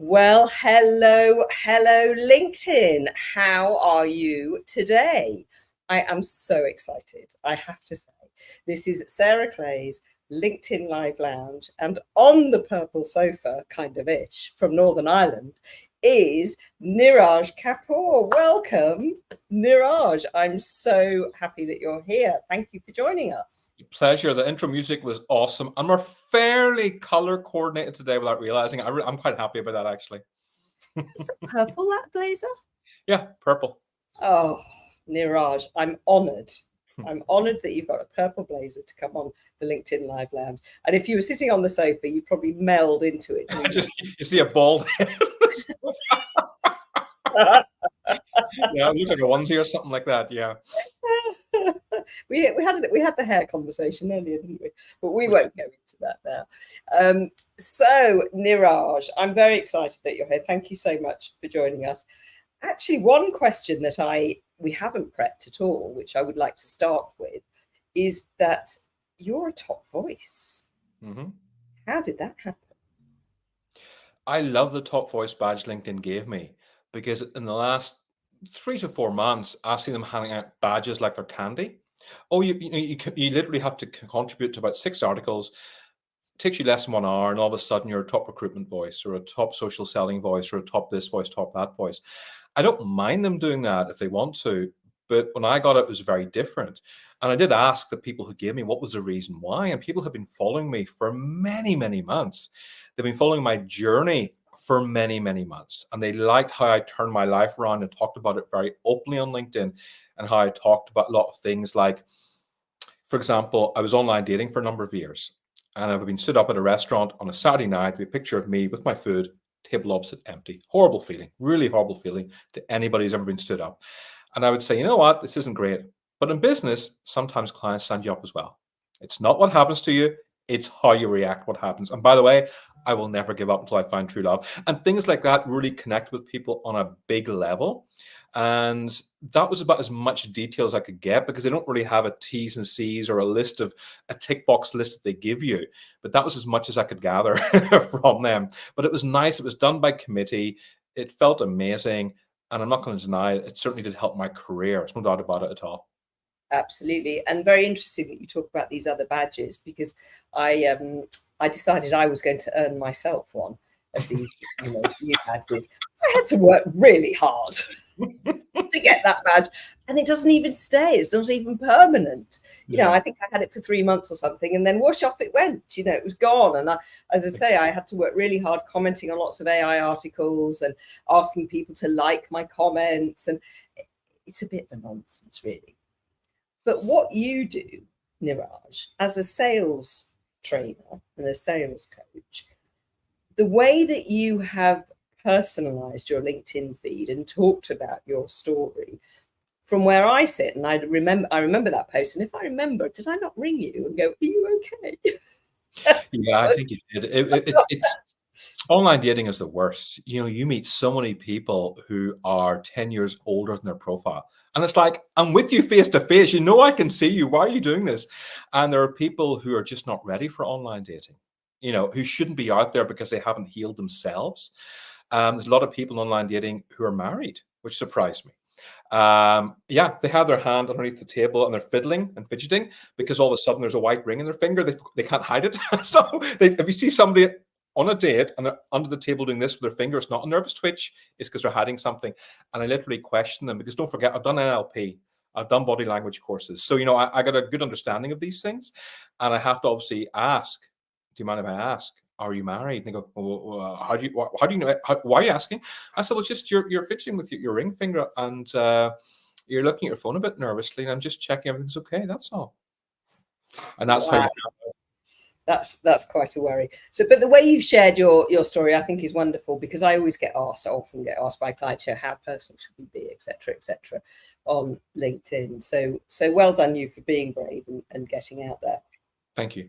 Well, hello, LinkedIn. How are you today? I am so excited, I have to say. This is Sarah Clay's LinkedIn Live Lounge, and on the purple sofa, kind of ish, from Northern Ireland, is Niraj Kapur. Welcome, Niraj. I'm so happy that you're here. Thank you for joining us. Pleasure. The intro music was awesome, and we're fairly color coordinated today without realizing. I'm quite happy about that, actually. Is it purple, that blazer? Yeah, purple. Oh, Niraj, I'm honoured. I'm honoured that you've got a purple blazer to come on the LinkedIn Live Lounge. And if you were sitting on the sofa, you'd probably meld into it. You see a bald head. Yeah, look like a onesie or something like that. Yeah. we had the hair conversation earlier, didn't we? But we won't go into that now. So, Niraj, I'm very excited that you're here. Thank you so much for joining us. Actually, one question that we haven't prepped at all, which I would like to start with, is that you're a top voice. Mm-hmm. How did that happen? I love the top voice badge LinkedIn gave me because in the last 3 to 4 months, I've seen them handing out badges like they're candy. Oh, you literally have to contribute to about 6 articles. Takes you less than 1 hour, and all of a sudden you're a top recruitment voice or a top social selling voice or a top this voice, top that voice. I don't mind them doing that if they want to, but when I got it, it was very different. And I did ask the people who gave me what was the reason why, and people have been following me for many, many months. They've been following my journey for many, many months, and they liked how I turned my life around and talked about it very openly on LinkedIn, and how I talked about a lot of things like, for example, I was online dating for a number of years. And I've been stood up at a restaurant on a Saturday night with a picture of me with my food, table opposite empty. Horrible feeling, really horrible feeling to anybody who's ever been stood up. And I would say, you know what, this isn't great. But in business, sometimes clients stand you up as well. It's not what happens to you, it's how you react, what happens. And by the way, I will never give up until I find true love. And things like that really connect with people on a big level. And that was about as much detail as I could get because they don't really have a T's and C's or a tick box list that they give you. But that was as much as I could gather from them. But it was nice. It was done by committee. It felt amazing. And I'm not going to deny it certainly did help my career. There's no doubt about it at all. Absolutely. And very interesting that you talk about these other badges because I decided I was going to earn myself one of these new badges. I had to work really hard to get that badge, and it doesn't even stay. It's not even permanent. I think I had it for 3 months or something, and then whoosh off it went. It was gone. And as I say, I had to work really hard commenting on lots of AI articles and asking people to like my comments, and it's a bit of a nonsense, really. But what you do, Niraj, as a sales trainer and a sales coach, the way that you have personalized your LinkedIn feed and talked about your story from where I sit, and I remember that post, and if I remember, did I not ring you and go, are you okay? Yeah, I think you did. It's online dating is the worst. You meet so many people who are 10 years older than their profile. And it's like, I'm with you face to face. I can see you. Why are you doing this? And there are people who are just not ready for online dating, who shouldn't be out there because they haven't healed themselves. There's a lot of people online dating who are married, which surprised me. Yeah, they have their hand underneath the table and they're fiddling and fidgeting because all of a sudden there's a white ring in their finger. They can't hide it. So if you see somebody on a date and they're under the table doing this with their finger, it's not a nervous twitch, it's because they're hiding something. And I literally question them because don't forget, I've done NLP, I've done body language courses. So, I got a good understanding of these things. And I have to obviously ask, do you mind if I ask? Are you married? And they go, well, how do you know? Why are you asking? I said, well, just you're fidgeting with your ring finger and you're looking at your phone a bit nervously, and I'm just checking everything's okay. That's all. And that's how you. That's quite a worry. So, but the way you shared your story, I think, is wonderful because I always often get asked by clients, how personal should we be, etc., on LinkedIn. So well done you for being brave and getting out there. Thank you.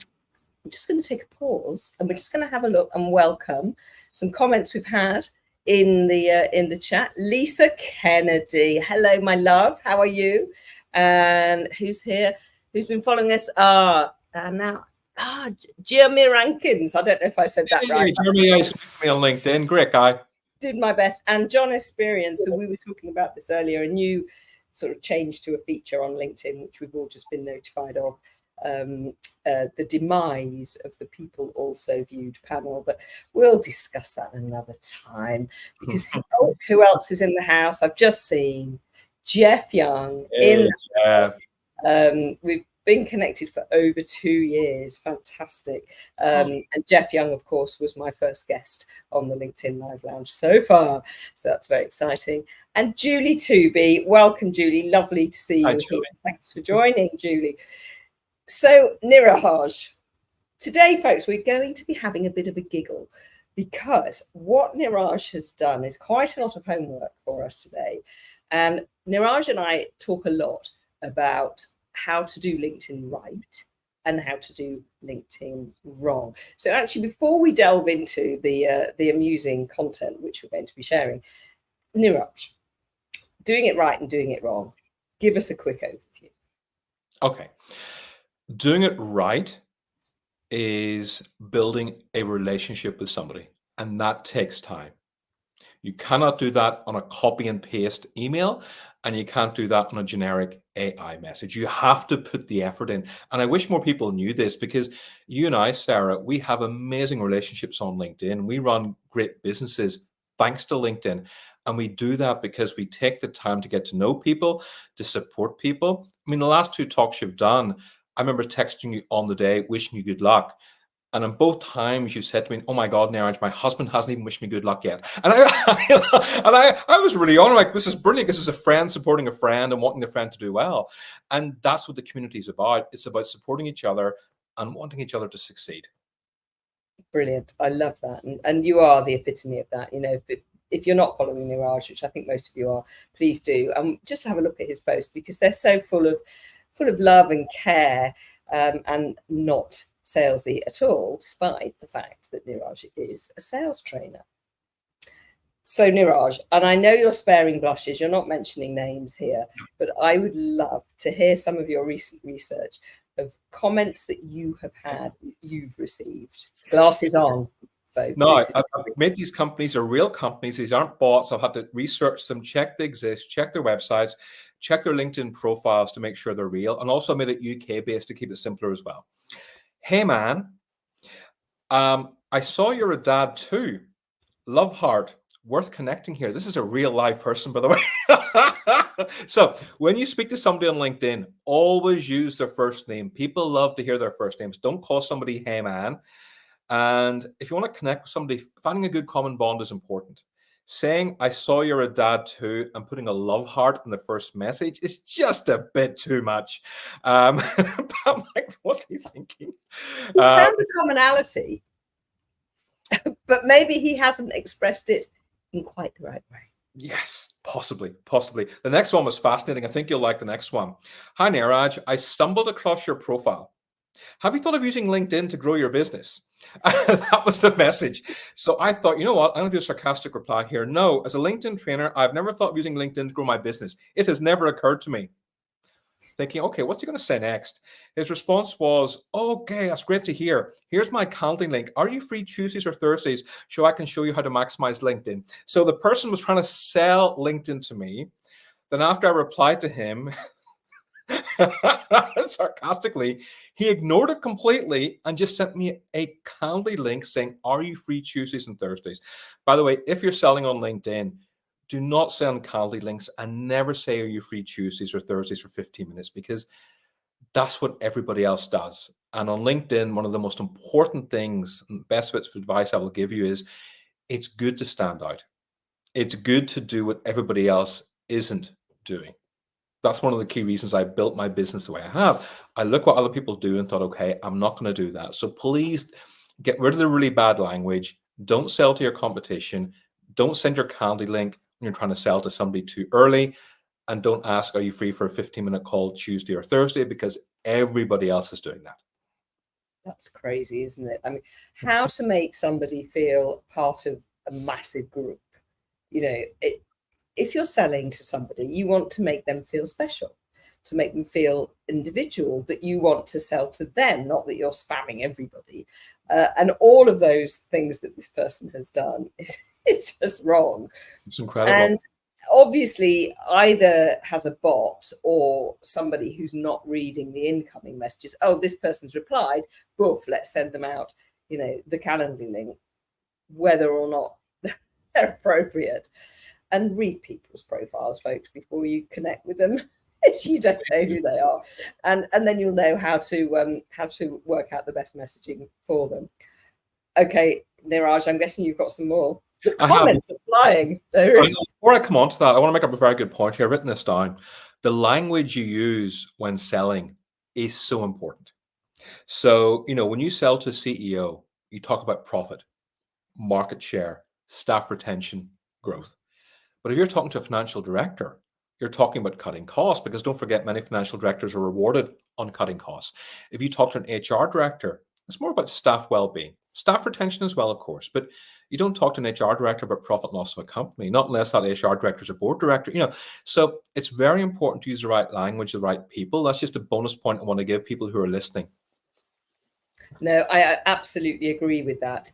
I'm just going to take a pause and we're just going to have a look and welcome some comments we've had in the chat. Lisa Kennedy, hello, my love. How are you? And who's here? Who's been following us? Now Jeremy Rankins. I don't know if I said that right. Jeremy, I speak me on LinkedIn. Great guy. Did my best. And John Experience, so we were talking about this earlier, a new sort of change to a feature on LinkedIn, which we've all just been notified of. The demise of the people also viewed panel, but we'll discuss that another time because who else is in the house? I've just seen Jeff Young in the house. We've been connected for over 2 years. Fantastic. And Jeff Young, of course, was my first guest on the LinkedIn Live Lounge so far. So that's very exciting. And Julie Tooby, welcome, Julie. Lovely to see you here. Thanks for joining, Julie. So, Niraj, today, folks, we're going to be having a bit of a giggle because what Niraj has done is quite a lot of homework for us today. And Niraj and I talk a lot about how to do LinkedIn right and how to do LinkedIn wrong. So actually, before we delve into the amusing content which we're going to be sharing, Niraj, doing it right and doing it wrong, give us a quick overview. Okay. Doing it right is building a relationship with somebody, and that takes time. You cannot do that on a copy and paste email, and you can't do that on a generic AI message. You have to put the effort in. And I wish more people knew this because you and I, Sarah, we have amazing relationships on LinkedIn. We run great businesses thanks to LinkedIn. And we do that because we take the time to get to know people, to support people. I mean, the last 2 talks you've done, I remember texting you on the day, wishing you good luck. And in both times you said to me, "Oh my God, Niraj, my husband hasn't even wished me good luck yet." And I was really on like, this is brilliant. This is a friend supporting a friend and wanting the friend to do well. And that's what the community is about. It's about supporting each other and wanting each other to succeed. Brilliant. I love that. And you are the epitome of that. You know, if you're not following Niraj, which I think most of you are, please do. Just have a look at his posts because they're so full of love and care, and not salesy at all, despite the fact that Niraj is a sales trainer. So Niraj, and I know you're sparing blushes, you're not mentioning names here, but I would love to hear some of your recent research of comments that you've received. Glasses on, folks. No, I've made these companies are real companies. These aren't bots. I've had to research them, check they exist, check their websites, check their LinkedIn profiles to make sure they're real, and also made it UK based to keep it simpler as well. Hey man, I saw you're a dad too. Love heart, worth connecting here. This is a real live person, by the way. So when you speak to somebody on LinkedIn, always use their first name. People love to hear their first names. Don't call somebody hey man. And if you want to connect with somebody, finding a good common bond is important. Saying I saw you're a dad too and putting a love heart in the first message is just a bit too much. But I'm like, what are you thinking? He's found a commonality, but maybe he hasn't expressed it in quite the right way. Yes, possibly. The next one was fascinating. I think you'll like the next one. Hi, Niraj. I stumbled across your profile. Have you thought of using LinkedIn to grow your business? That was the message. So I thought, you know what? I'm going to do a sarcastic reply here. No, as a LinkedIn trainer, I've never thought of using LinkedIn to grow my business. It has never occurred to me. Thinking, okay, what's he going to say next? His response was, okay, that's great to hear. Here's my Calendly link. Are you free Tuesdays or Thursdays so I can show you how to maximize LinkedIn? So the person was trying to sell LinkedIn to me. Then after I replied to him, sarcastically, he ignored it completely and just sent me a Calendly link saying, are you free Tuesdays and Thursdays? By the way, if you're selling on LinkedIn, do not send Calendly links and never say, are you free Tuesdays or Thursdays for 15 minutes? Because that's what everybody else does. And on LinkedIn, one of the most important things, and best bits of advice I will give you is it's good to stand out. It's good to do what everybody else isn't doing. That's one of the key reasons I built my business the way I have. I look what other people do and thought, okay, I'm not going to do that. So please get rid of the really bad language. Don't sell to your competition. Don't send your Calendly link when you're trying to sell to somebody too early. And don't ask, are you free for a 15-minute call Tuesday or Thursday? Because everybody else is doing that. That's crazy, isn't it? I mean, how to make somebody feel part of a massive group. You know, if you're selling to somebody, you want to make them feel special. to make them feel individual, that you want to sell to them, not that you're spamming everybody. And all of those things that this person has done is just wrong. It's incredible. And obviously either has a bot or somebody who's not reading the incoming messages. Oh, this person's replied, boof, let's send them out, the Calendly link, whether or not they're appropriate. And read people's profiles, folks, before you connect with them. You don't know who they are, and then you'll know how to work out the best messaging for them. Okay, Niraj, I'm guessing you've got some more. The comments are flying. Before I come on to that, I want to make up a very good point here. I've written this down. The language you use when selling is so important. So, when you sell to a CEO, you talk about profit, market share, staff retention, growth. But if you're talking to a financial director, you're talking about cutting costs, because don't forget, many financial directors are rewarded on cutting costs. If you talk to an HR director, it's more about staff well-being, staff retention as well, of course, but you don't talk to an HR director about profit and loss of a company, not unless that HR director is a board director, So it's very important to use the right language, the right people. That's just a bonus point I want to give people who are listening. No, I absolutely agree with that.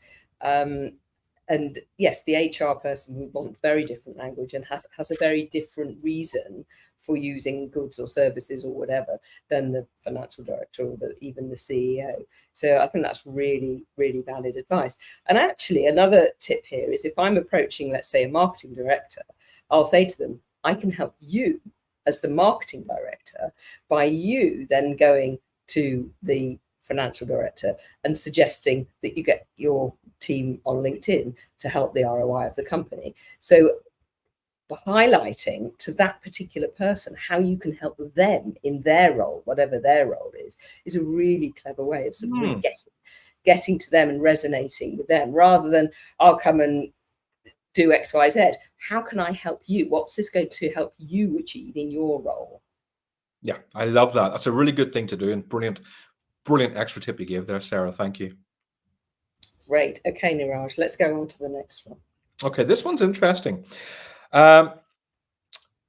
And yes, the HR person would want very different language and has a very different reason for using goods or services or whatever than the financial director or even the CEO. So I think that's really, really valid advice. And actually, another tip here is if I'm approaching, let's say, a marketing director, I'll say to them, I can help you as the marketing director by you then going to the financial director and suggesting that you get your team on LinkedIn to help the ROI of the company. So highlighting to that particular person how you can help them in their role, whatever their role is a really clever way of sort of really getting to them and resonating with them, rather than I'll come and do X, Y, Z. How can I help you? What's this going to help you achieve in your role? Yeah, I love that. That's a really good thing to do, and brilliant extra tip you gave there, Sarah. Thank you. Great. Okay, Niraj, let's go on to the next one. Okay, this one's interesting.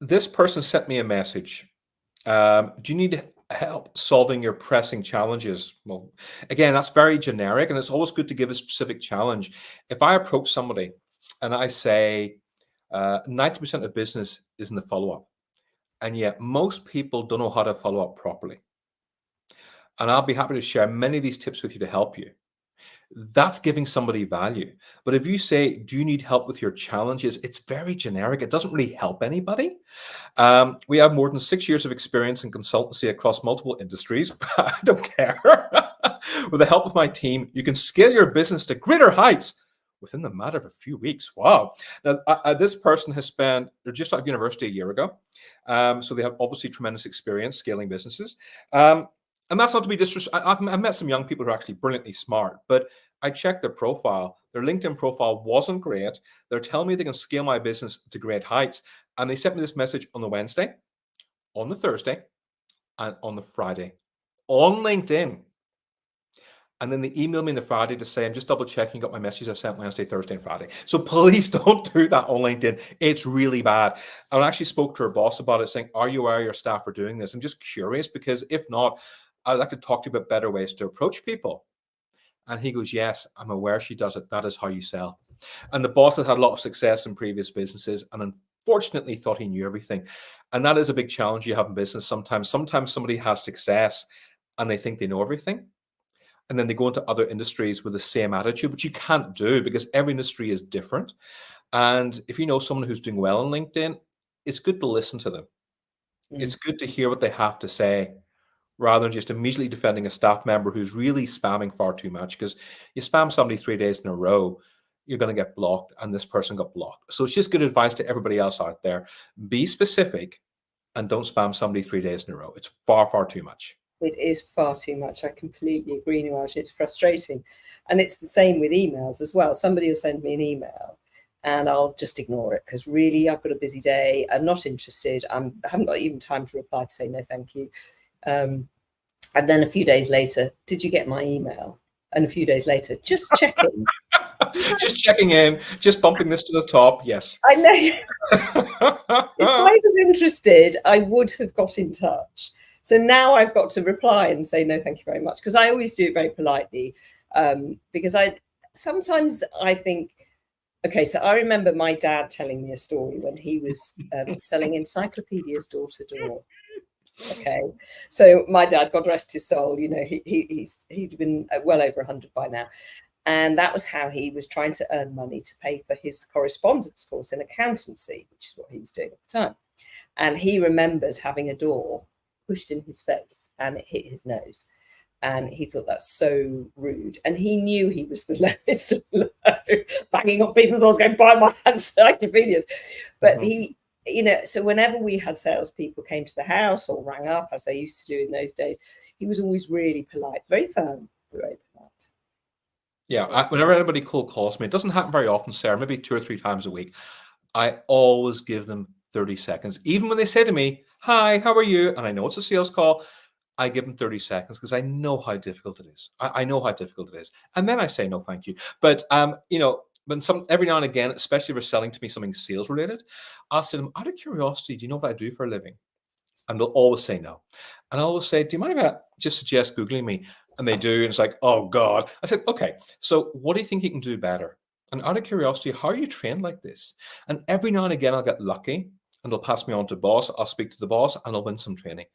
This person sent me a message. Do you need help solving your pressing challenges? Well, again, that's very generic, and it's always good to give a specific challenge. If I approach somebody and I say 90% of business is in the follow-up, and yet most people don't know how to follow up properly, and I'll be happy to share many of these tips with you to help you. That's giving somebody value. But if you say, do you need help with your challenges? It's very generic. It doesn't really help anybody. We have more than 6 years of experience in consultancy across multiple industries. I don't care. With the help of my team, you can scale your business to greater heights within the matter of a few weeks. Wow. Now, this person they're just out of university a year ago. So they have obviously tremendous experience scaling businesses. And that's not to be disrespectful. I've met some young people who are actually brilliantly smart, but I checked their profile. Their LinkedIn profile wasn't great. They're telling me they can scale my business to great heights. And they sent me this message on the Wednesday, on the Thursday, and on the Friday on LinkedIn. And then they emailed me on the Friday to say, I'm just double checking, got my messages I sent Wednesday, Thursday, and Friday. So please don't do that on LinkedIn. It's really bad. I actually spoke to her boss about it, saying, are you aware your staff are doing this? I'm just curious, because if not, I'd like to talk to you about better ways to approach people. And he goes, yes, I'm aware she does it. That is how you sell. And the boss had a lot of success in previous businesses and unfortunately thought he knew everything. And that is a big challenge you have in business sometimes. Sometimes somebody has success and they think they know everything. And then they go into other industries with the same attitude, which you can't do because every industry is different. And if you know someone who's doing well on LinkedIn, it's good to listen to them. It's good to hear what they have to say, rather than just immediately defending a staff member who's really spamming far too much. Because you spam somebody 3 days in a row, you're going to get blocked, and this person got blocked. So it's just good advice to everybody else out there. Be specific and don't spam somebody 3 days in a row. It's far, far too much. It is far too much. I completely agree, Niraj. It's frustrating. And it's the same with emails as well. Somebody will send me an email and I'll just ignore it because really I've got a busy day. I'm not interested. I haven't got even time to reply to say no, thank you. And then a few days later, did you get my email? And a few days later, just checking. Just checking in, just bumping this to the top. Yes. I know. If I was interested, I would have got in touch. So now I've got to reply and say, no, thank you very much. Because I always do it very politely. Because sometimes I think, okay, so I remember my dad telling me a story when he was selling encyclopedias door to door. Okay, so my dad, God rest his soul, you know, he'd been well over 100 by now. And that was how he was trying to earn money to pay for his correspondence course in accountancy, which is what he was doing at the time. And he remembers having a door pushed in his face and it hit his nose. And he thought that's so rude. And he knew he was the lowest of low, banging on people's doors, going, buy my encyclopedias. But he, you know, so whenever we had salespeople came to the house or rang up, as they used to do in those days, he was always really polite, very firm, very polite. Yeah, whenever anybody cold calls me, it doesn't happen very often, Sarah, maybe 2 or 3 times a week. I always give them 30 seconds. Even when they say to me, hi, how are you? And I know it's a sales call, I give them 30 seconds because I know how difficult it is. I know how difficult it is. And then I say, no, thank you. But, you know, when every now and again, especially if they're selling to me something sales related, I'll say to them, out of curiosity, do you know what I do for a living? And they'll always say no. And I always say, do you mind if I just suggest Googling me? And they do. And it's like, oh, God. I said, okay, so what do you think you can do better? And out of curiosity, how are you trained like this? And every now and again, I'll get lucky and they'll pass me on to boss. I'll speak to the boss and I'll win some training.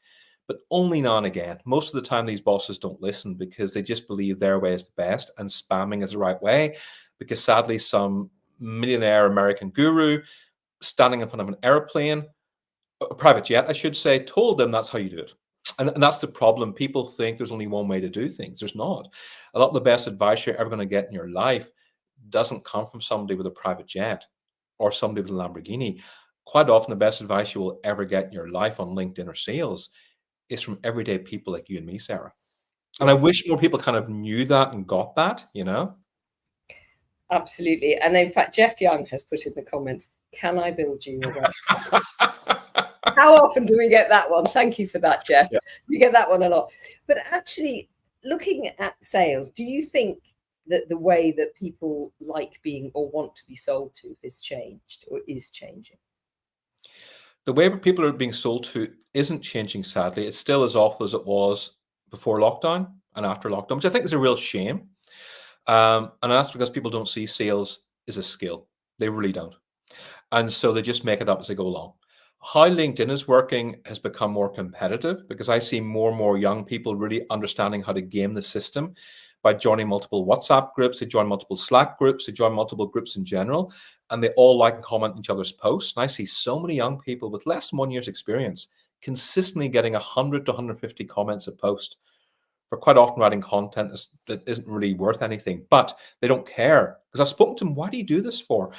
But only now and again. Most of the time, these bosses don't listen because they just believe their way is the best and spamming is the right way. Because sadly, some millionaire American guru standing in front of an airplane, a private jet, I should say, told them that's how you do it. And that's the problem. People think there's only one way to do things. There's not. A lot of the best advice you're ever going to get in your life doesn't come from somebody with a private jet or somebody with a Lamborghini. Quite often, the best advice you will ever get in your life on LinkedIn or sales is from everyday people like you and me, Sarah. And I wish more people kind of knew that and got that, you know? Absolutely. And in fact, Jeff Young has put in the comments, can I build you a website? How often do we get that one? Thank you for that, Jeff. Yes. We get that one a lot. But actually, looking at sales, do you think that the way that people like being or want to be sold to has changed or is changing? The way people are being sold to isn't changing, sadly. It's still as awful as it was before lockdown and after lockdown, which I think is a real shame. And that's because people don't see sales as a skill. They really don't. And so they just make it up as they go along. How LinkedIn is working has become more competitive because I see more and more young people really understanding how to game the system by joining multiple WhatsApp groups, they join multiple Slack groups, they join multiple groups in general, and they all like and comment each other's posts. And I see so many young people with less than 1 year's experience consistently getting 100 to 150 comments a post. For quite often writing content that isn't really worth anything, but they don't care because I've spoken to them. Why do you do this for?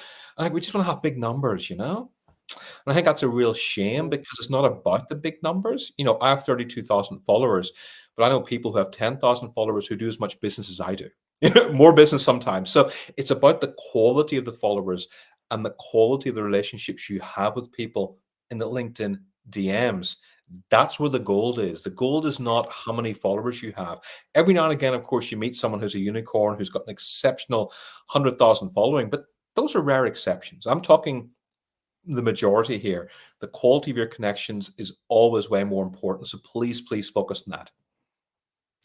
We just want to have big numbers, you know? And I think that's a real shame because it's not about the big numbers. You know, I have 32,000 followers, but I know people who have 10,000 followers who do as much business as I do, more business sometimes. So it's about the quality of the followers and the quality of the relationships you have with people in the LinkedIn DMs. That's where the gold is. The gold is not how many followers you have. Every now and again, of course, you meet someone who's a unicorn, who's got an exceptional 100,000 following, but those are rare exceptions. I'm talking the majority here. The quality of your connections is always way more important. So please focus on that.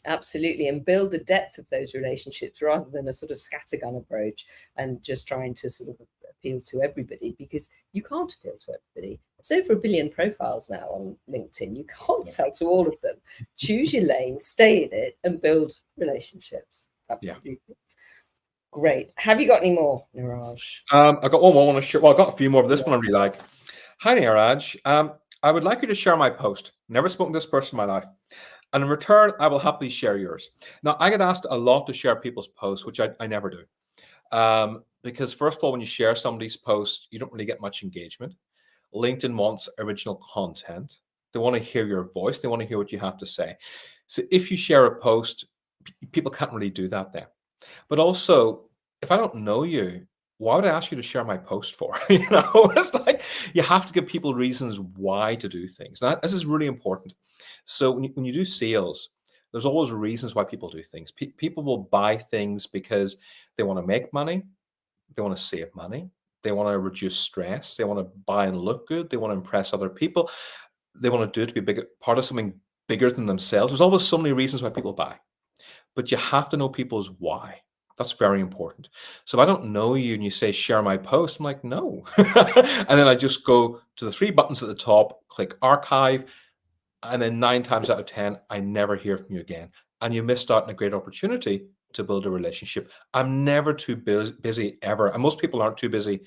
Absolutely. And build the depth of those relationships rather than a sort of scattergun approach and just trying to sort of appeal to everybody, because you can't appeal to everybody. It's over 1 billion profiles now on LinkedIn. You can't sell to all of them. Choose your lane, stay in it, and build relationships. Absolutely. Yeah. Great. Have you got any more, Niraj? I got one more I want to share. Well, I got a few more, but this one I really like. Hi, Niraj. I would like you to share my post. Never spoken to this person in my life. And in return, I will happily share yours. Now, I get asked a lot to share people's posts, which I never do. Because first of all, when you share somebody's post, you don't really get much engagement. LinkedIn wants original content. They want to hear your voice. They want to hear what you have to say. So if you share a post, people can't really do that there. But also, if I don't know you, why would I ask you to share my post for? You know, it's like you have to give people reasons why to do things. Now, this is really important. So when you do sales, There's always reasons why people do things. People will buy things because they want to make money, they want to save money, they want to reduce stress, they want to buy and look good, they want to impress other people, they want to do it to be big, part of something bigger than themselves. There's always so many reasons why people buy, but you have to know people's why. That's very important. So if I don't know you and you say share my post, I'm like, no. And then I just go to the 3 buttons at the top, click archive, and then 9 times out of 10, I never hear from you again. And you missed out on a great opportunity to build a relationship. I'm never too busy ever. And most people aren't too busy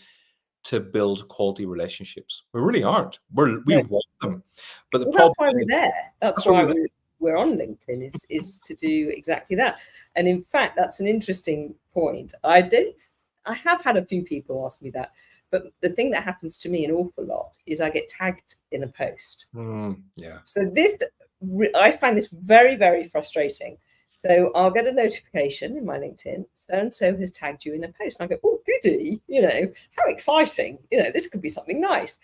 to build quality relationships. We really aren't. We No. want them. But the Well, problem that's why we're is, there. That's why why we're on LinkedIn, is to do exactly that. And in fact, that's an interesting point. I have had a few people ask me that, but the thing that happens to me an awful lot is I get tagged in a post. yeah. So I find this very, very frustrating. So I'll get a notification in my LinkedIn, so-and-so has tagged you in a post. And I go, oh, goody, how exciting. This could be something nice.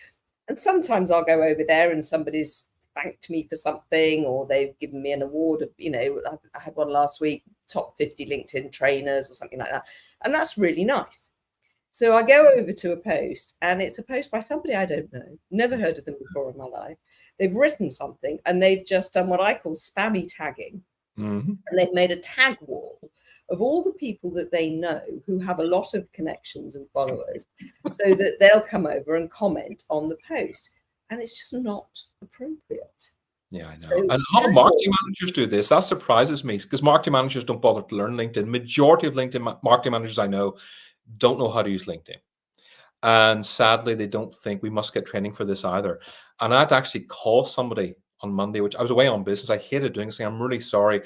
And sometimes I'll go over there and somebody's thanked me for something, or they've given me an award of, I had one last week, top 50 LinkedIn trainers or something like that. And that's really nice. So I go over to a post, and it's a post by somebody I don't know, never heard of them before in my life. They've written something and they've just done what I call spammy tagging. Mm-hmm. And they've made a tag wall of all the people that they know who have a lot of connections and followers, so that they'll come over and comment on the post. And it's just not appropriate. Yeah, I know. So and a lot of marketing managers do this. That surprises me, because marketing managers don't bother to learn LinkedIn. Majority of LinkedIn marketing managers I know don't know how to use LinkedIn. And sadly, they don't think we must get training for this either. And I had to actually call somebody on Monday, which I was away on business. I hated doing, saying, I'm really sorry.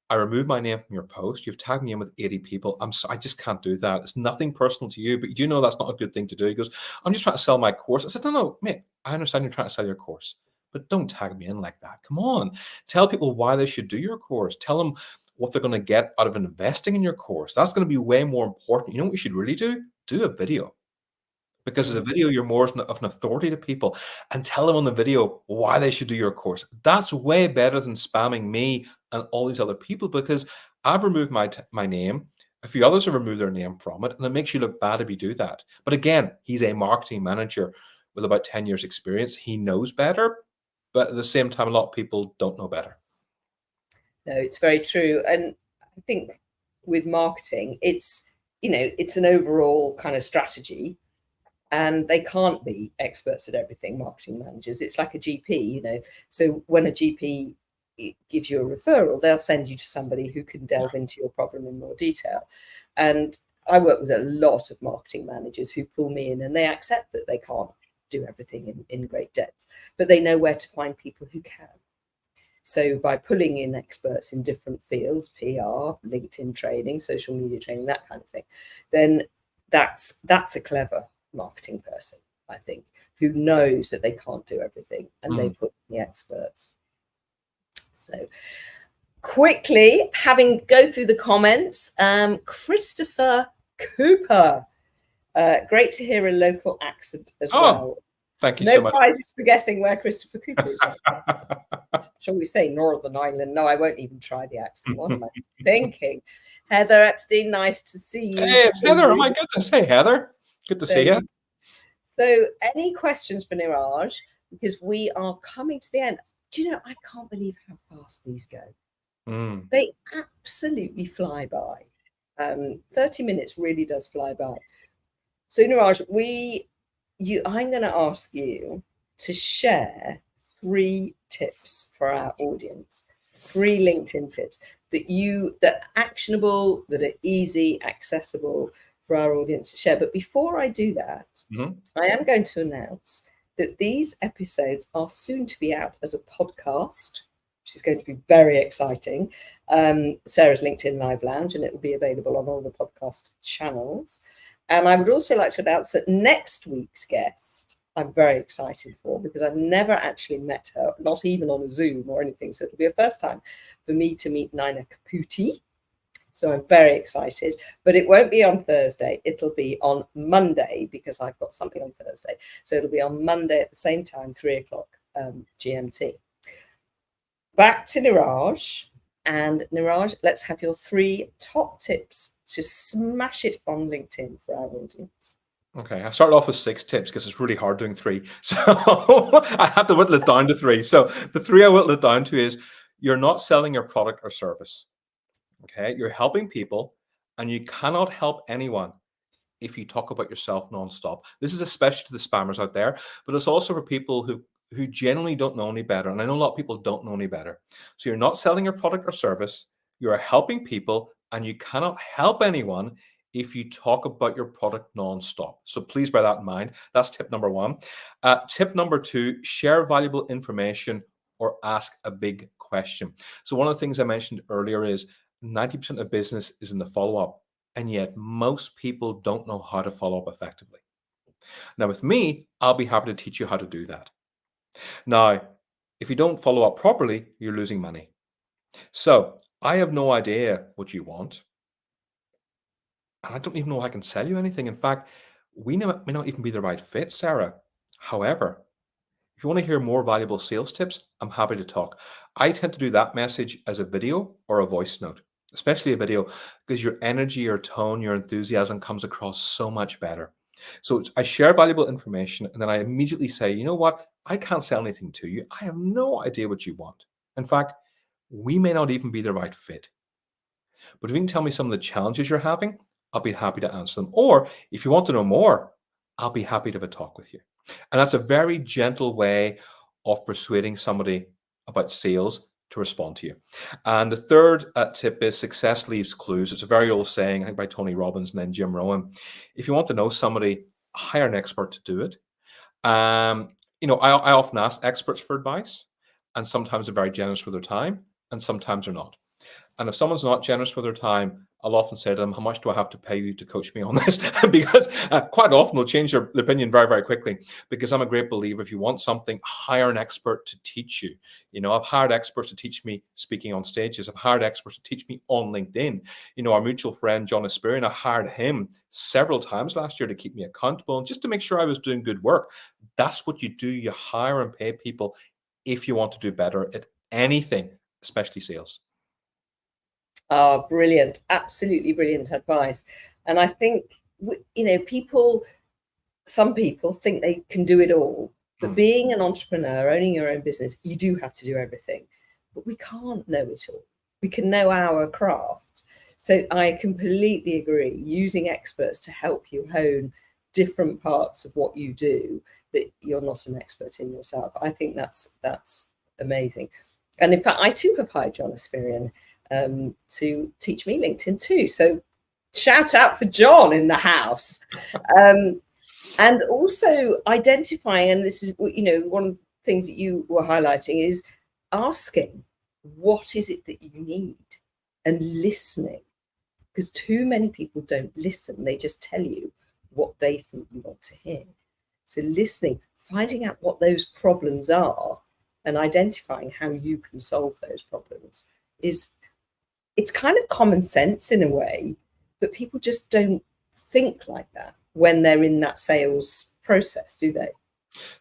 I removed my name from your post. You've tagged me in with 80 people. I just can't do that. It's nothing personal to you, but you do know that's not a good thing to do. He goes, I'm just trying to sell my course. I said, no, mate, I understand you're trying to sell your course, but don't tag me in like that. Come on. Tell people why they should do your course. Tell them what they're going to get out of investing in your course. That's going to be way more important. You know what you should really do? Do a video. Because as a video, you're more of an authority to people, and tell them on the video why they should do your course. That's way better than spamming me and all these other people, because I've removed my name. A few others have removed their name from it, and it makes you look bad if you do that. But again, he's a marketing manager with about 10 years experience. He knows better, but at the same time, a lot of people don't know better. No, it's very true. And I think with marketing, it's an overall kind of strategy. And they can't be experts at everything, marketing managers. It's like a GP, So when a GP gives you a referral, they'll send you to somebody who can delve into your problem in more detail. And I work with a lot of marketing managers who pull me in, and they accept that they can't do everything in great depth, but they know where to find people who can. So by pulling in experts in different fields, PR, LinkedIn training, social media training, that kind of thing, then that's a clever marketing person, I think, who knows that they can't do everything, and they put in the experts. So quickly, go through the comments, Christopher Cooper, great to hear a local accent as well. Thank you so much. No prizes for guessing where Christopher Cooper is. Shall we say Northern Ireland? No, I won't even try the accent. What am I thinking? Heather Epstein, nice to see you. Hey, it's Heather. Oh my goodness. Hey, Heather. Good to see you. So any questions for Niraj? Because we are coming to the end. Do you know, I can't believe how fast these go. They absolutely fly by. 30 minutes really does fly by. So Niraj, I'm going to ask you to share 3 tips for our audience, 3 LinkedIn tips that are actionable, that are easy, accessible for our audience to share. But before I do that, I am going to announce that these episodes are soon to be out as a podcast, which is going to be very exciting. Sarah's LinkedIn Live Lounge, and it will be available on all the podcast channels. And I would also like to announce that next week's guest, I'm very excited for, because I've never actually met her, not even on a Zoom or anything. So it'll be a first time for me to meet Nina Caputi. So I'm very excited, but it won't be on Thursday. It'll be on Monday, because I've got something on Thursday. So it'll be on Monday at the same time, 3 o'clock GMT. Back to Niraj. And Niraj, let's have your 3 top tips to smash it on LinkedIn for our audience. Okay, I started off with 6 tips because it's really hard doing 3. So I had to whittle it down to 3. So the 3 I whittled it down to is you're not selling your product or service. Okay, you're helping people, and you cannot help anyone if you talk about yourself nonstop. This is especially to the spammers out there, but it's also for people who genuinely don't know any better. And I know a lot of people don't know any better. So you're not selling your product or service. You are helping people, and you cannot help anyone if you talk about your product nonstop. So please bear that in mind. That's tip number 1. Tip number 2, share valuable information or ask a big question. So one of the things I mentioned earlier is 90% of business is in the follow-up, and yet most people don't know how to follow up effectively. Now, with me, I'll be happy to teach you how to do that. Now, if you don't follow up properly, you're losing money. So I have no idea what you want, and I don't even know if I can sell you anything. In fact, we may not even be the right fit, Sarah. However, if you want to hear more valuable sales tips, I'm happy to talk. I tend to do that message as a video or a voice note, especially a video, because your energy, your tone, your enthusiasm comes across so much better. So I share valuable information, and then I immediately say, you know what? I can't sell anything to you. I have no idea what you want. In fact, we may not even be the right fit. But if you can tell me some of the challenges you're having, I'll be happy to answer them. Or if you want to know more, I'll be happy to have a talk with you. And that's a very gentle way of persuading somebody about sales to respond to you. And the third tip is success leaves clues. It's a very old saying, I think by Tony Robbins and then Jim Rohn. If you want to know somebody, hire an expert to do it. I often ask experts for advice, and sometimes they're very generous with their time, and sometimes they're not. And if someone's not generous with their time, I'll often say to them, how much do I have to pay you to coach me on this? Because quite often they'll change their opinion very, very quickly. Because I'm a great believer, if you want something, hire an expert to teach you. I've hired experts to teach me speaking on stages. I've hired experts to teach me on LinkedIn. Our mutual friend, John Asperian, I hired him several times last year to keep me accountable and just to make sure I was doing good work. That's what you do. You hire and pay people if you want to do better at anything, especially sales. Oh, brilliant. Absolutely brilliant advice. And I think, some people think they can do it all. But being an entrepreneur, owning your own business, you do have to do everything. But we can't know it all. We can know our craft. So I completely agree. Using experts to help you hone different parts of what you do that you're not an expert in yourself. I think that's amazing. And in fact, I too have hired John Asperian to teach me LinkedIn too. So shout out for John in the house. And also identifying, and this is, one of the things that you were highlighting is asking, what is it that you need? And listening, because too many people don't listen. They just tell you what they think you want to hear. So listening, finding out what those problems are and identifying how you can solve those problems it's kind of common sense in a way, but people just don't think like that when they're in that sales process, do they?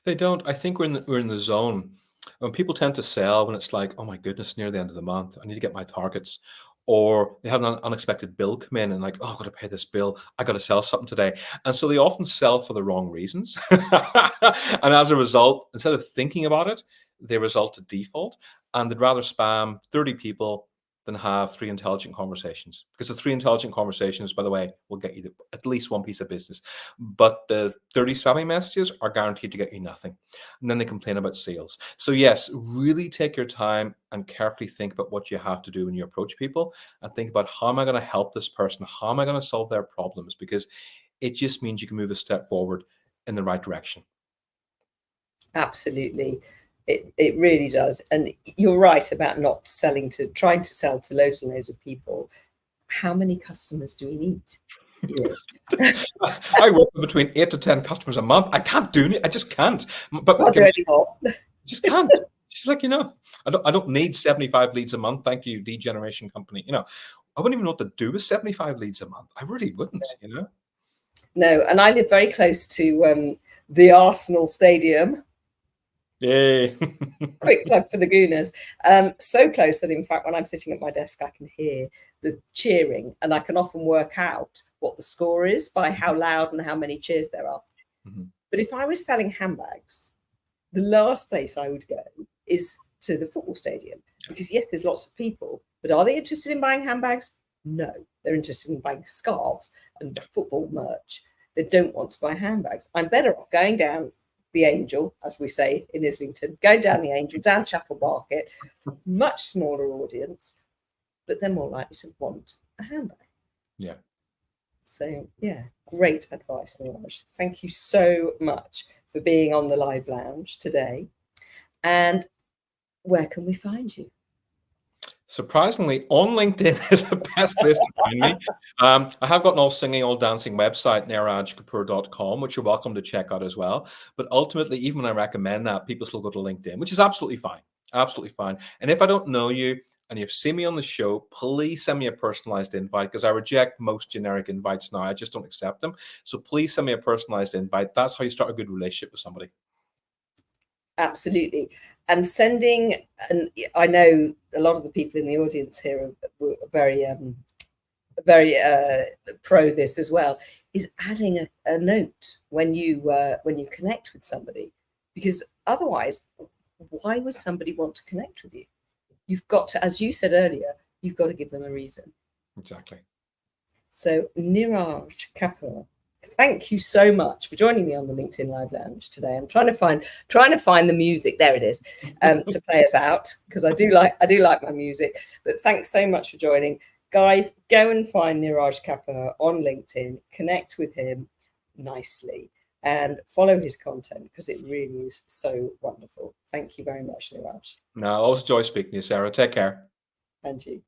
They don't. I think we're in the zone. When people tend to sell when it's like, oh my goodness, near the end of the month, I need to get my targets. Or they have an unexpected bill come in and like, oh, I've got to pay this bill. I got to sell something today. And so they often sell for the wrong reasons. And as a result, instead of thinking about it, they result to default. And they'd rather spam 30 people than have 3 intelligent conversations. Because the 3 intelligent conversations, by the way, will get you at least one piece of business. But the 30 spamming messages are guaranteed to get you nothing. And then they complain about sales. So yes, really take your time and carefully think about what you have to do when you approach people, and think about, how am I going to help this person? How am I going to solve their problems? Because it just means you can move a step forward in the right direction. Absolutely. It really does. And you're right about not trying to sell to loads and loads of people. How many customers do we need? I work with between 8 to 10 customers a month. I can't do it. I just can't. But Not anymore. Just can't. It's like, I don't need 75 leads a month. Thank you, lead generation company. I wouldn't even know what to do with 75 leads a month. I really wouldn't, No, and I live very close to the Arsenal Stadium. Yay. Quick plug for the Gooners. So close that, in fact, when I'm sitting at my desk, I can hear the cheering, and I can often work out what the score is by how loud and how many cheers there are. Mm-hmm. But if I was selling handbags, the last place I would go is to the football stadium, because yes, there's lots of people, but are they interested in buying handbags? No, they're interested in buying scarves and football merch. They don't want to buy handbags. I'm better off going down the Angel, as we say in Islington, going down the Angel, down Chapel Market, much smaller audience, but they're more likely to want a handbag. Yeah. So, yeah, great advice, Niraj. Thank you so much for being on the Live Lounge today. And where can we find you? Surprisingly, on LinkedIn is the best place to find me. I have got an all singing, all dancing website, nirajkapur.com, which you're welcome to check out as well. But ultimately, even when I recommend that, people still go to LinkedIn, which is absolutely fine. Absolutely fine. And if I don't know you and you've seen me on the show, please send me a personalized invite, because I reject most generic invites now. I just don't accept them. So please send me a personalized invite. That's how you start a good relationship with somebody. Absolutely. And sending, and I know a lot of the people in the audience here are very, very pro this as well, is adding a note when you connect with somebody, because otherwise, why would somebody want to connect with you? You've got to, as you said earlier, you've got to give them a reason. Exactly. So Niraj Kapur, thank you so much for joining me on the LinkedIn Live Lounge today. I'm trying to find the music. There it is, to play us out, because I do like my music. But thanks so much for joining, guys. Go and find Niraj Kapur on LinkedIn, connect with him nicely, and follow his content, because it really is so wonderful. Thank you very much, Niraj. No, always a joy speaking to you, Sarah. Take care. And you.